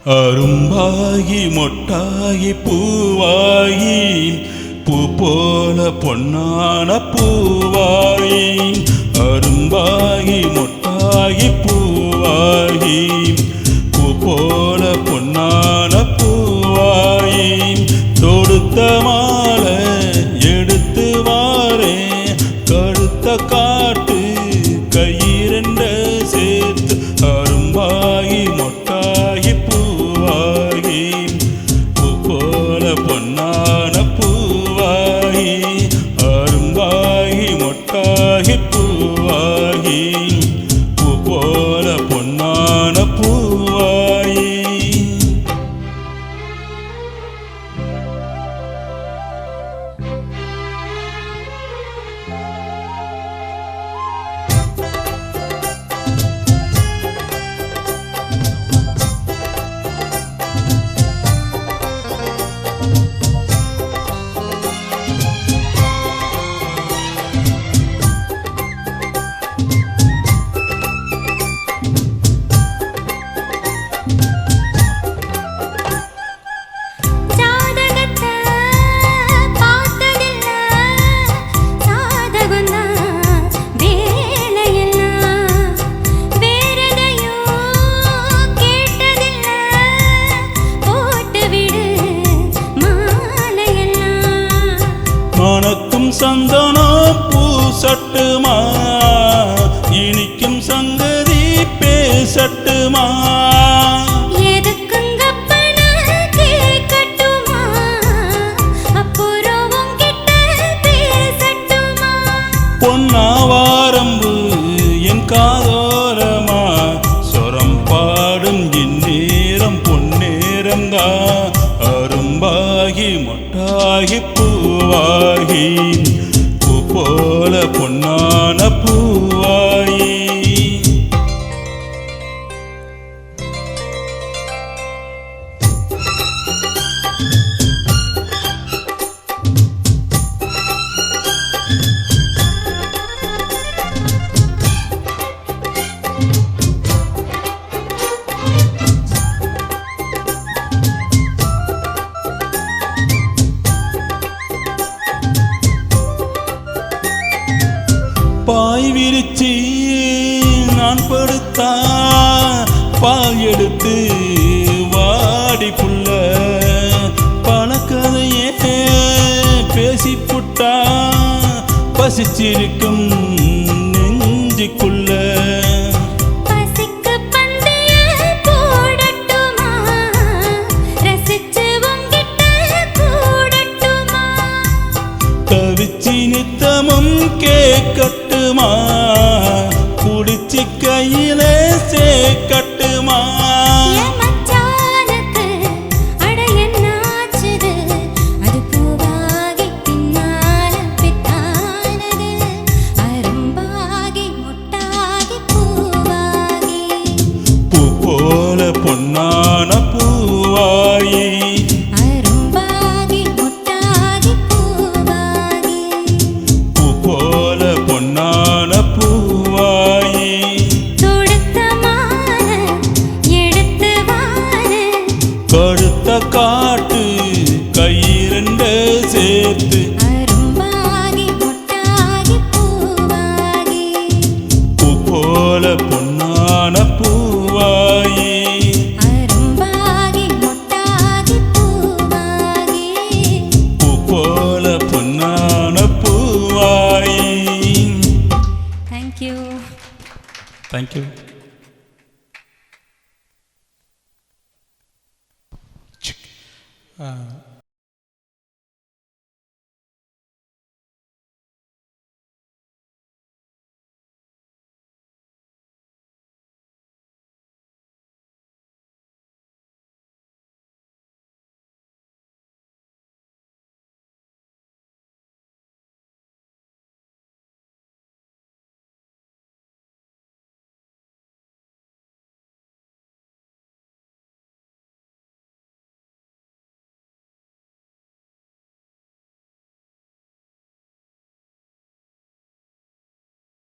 அரும்பாகி மொட்டாகி பூவாயி பூ போல பொன்னான பூவாயி அரும்பாகி மொட்டாகி பூவாயி பூ போல பொன்னான பூவாயி தொடுத்த மாலை எடுத்து வாரே கடுத்த காட்டு கையிரண்ட சேர்த்து அரும்பாகி மொட்டாகி பூவாகி பூ போல பொன்னான பூவாகி அரும்பாகி மொட்டாகி பூவாகி பூ போல பொன்னான பூவாகி. மணக்கும் சந்தனம் பூசட்டுமா இனிக்கும் சங்கதி பேசட்டுமா பொன்னாவாரம்பு என் காதோரமா சொரம் பாடும் இந்நேரம் பொன்னேரங்கா அரும்பாகி மொட்டாகி பூவாகி பூ போல பொன்னான பூவாயி. பாய் விரிச்சி நான் படுத்தா பால் எடுத்து வாடி புள்ள பல கதையே பேசி புட்டா பசிச்சிருக்கும் நெஞ்சுக்குள்ள தவிச்சி நித்தமும் கேட்கட்டுமா குடிச்சி கையிலே சேர்க்கட்டுமா பூ போல பொன்னான பூவாயி பொன்னான பூவாயி கடுத்த காட்டு கையிரண்ட சேர்த்து பூ போல பொன்னான பூவாயி பூ போல பொன்னான பூவாயி. Thank you.